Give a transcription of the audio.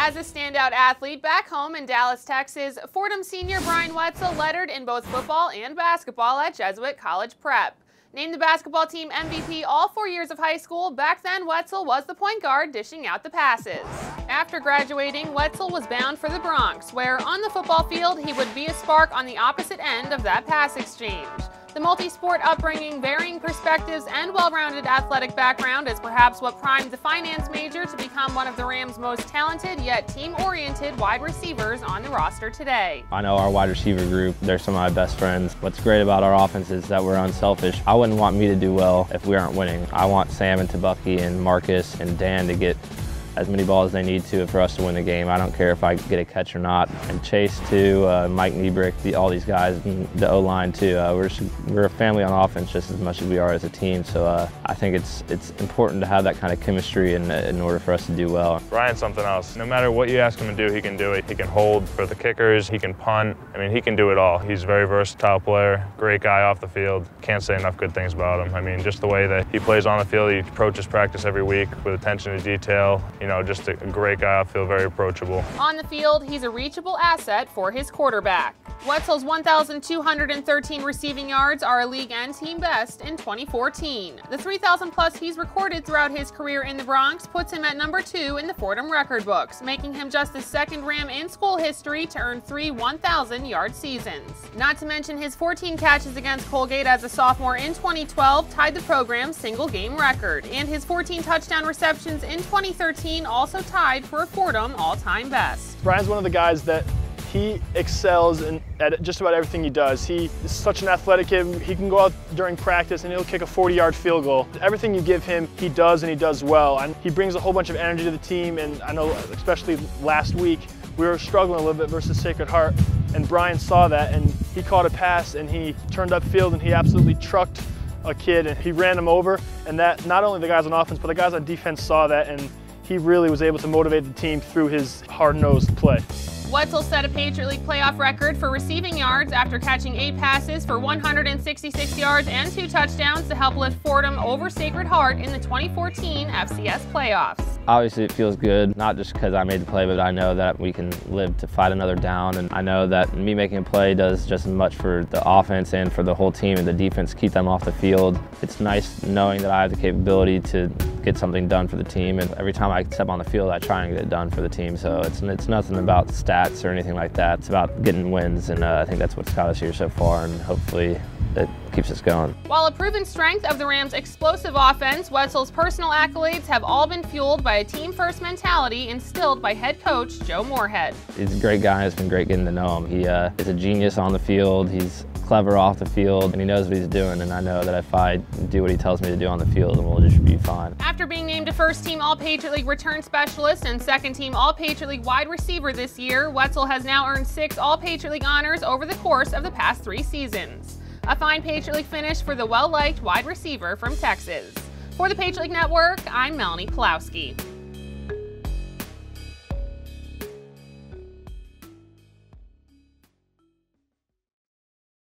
As a standout athlete back home in Dallas, Texas, Fordham senior Brian Wetzel lettered in both football and basketball at Jesuit College Prep. Named the basketball team MVP all 4 years of high school, back then Wetzel was the point guard dishing out the passes. After graduating, Wetzel was bound for the Bronx, where on the football field he would be a spark on the opposite end of that pass exchange. The multi-sport upbringing, varying perspectives, and well-rounded athletic background is perhaps what primed the finance major to become one of the Rams' most talented yet team-oriented wide receivers on the roster today. I know our wide receiver group, they're some of my best friends. What's great about our offense is that we're unselfish. I wouldn't want me to do well if we aren't winning. I want Sam and Tabucky and Marcus and Dan to get as many balls as they need to for us to win the game. I don't care if I get a catch or not. And Chase too, Mike Niebrick, all these guys, and the O-line too. We're a family on offense just as much as we are as a team. So I think it's important to have that kind of chemistry in order for us to do well. Brian's something else. No matter what you ask him to do, he can do it. He can hold for the kickers, he can punt. I mean, he can do it all. He's a very versatile player, great guy off the field. Can't say enough good things about him. I mean, just the way that he plays on the field, he approaches practice every week with attention to detail. You know, just a great guy. I feel very approachable. On the field, he's a reachable asset for his quarterback. Wetzel's 1,213 receiving yards are a league and team best in 2014. The 3,000 plus he's recorded throughout his career in the Bronx puts him at number 2 in the Fordham record books, making him just the second Ram in school history to earn 3 1,000-yard seasons. Not to mention his 14 catches against Colgate as a sophomore in 2012 tied the program's single-game record, and his 14 touchdown receptions in 2013 also tied for a Fordham all-time best. Brian's one of the guys that he excels at just about everything he does. He is such an athletic kid. He can go out during practice and he'll kick a 40-yard field goal. Everything you give him, he does, and he does well. And he brings a whole bunch of energy to the team, and I know especially last week we were struggling a little bit versus Sacred Heart, and Brian saw that and he caught a pass and he turned upfield and he absolutely trucked a kid and he ran him over, and that not only the guys on offense but the guys on defense saw that, and he really was able to motivate the team through his hard-nosed play. Wetzel set a Patriot League playoff record for receiving yards after catching 8 passes for 166 yards and 2 touchdowns to help lift Fordham over Sacred Heart in the 2014 FCS Playoffs. Obviously it feels good, not just because I made the play, but I know that we can live to fight another down, and I know that me making a play does just as much for the offense and for the whole team and the defense, keep them off the field. It's nice knowing that I have the capability to get something done for the team, and every time I step on the field I try and get it done for the team, so it's nothing about stats or anything like that. It's about getting wins, and I think that's what's got us here so far, and hopefully it keeps us going. While a proven strength of the Rams' explosive offense, Wetzel's personal accolades have all been fueled by a team-first mentality instilled by head coach Joe Moorhead. He's a great guy. It's been great getting to know him. He is a genius on the field. He's clever off the field, and he knows what he's doing, and I know that if I do what he tells me to do on the field, then we'll just be fine. After being named a first-team All-Patriot League return specialist and second-team All-Patriot League wide receiver this year, Wetzel has now earned 6 All-Patriot League honors over the course of the past 3 seasons. A fine Patriot League finish for the well-liked wide receiver from Texas. For the Patriot League Network, I'm Melanie Pulowski.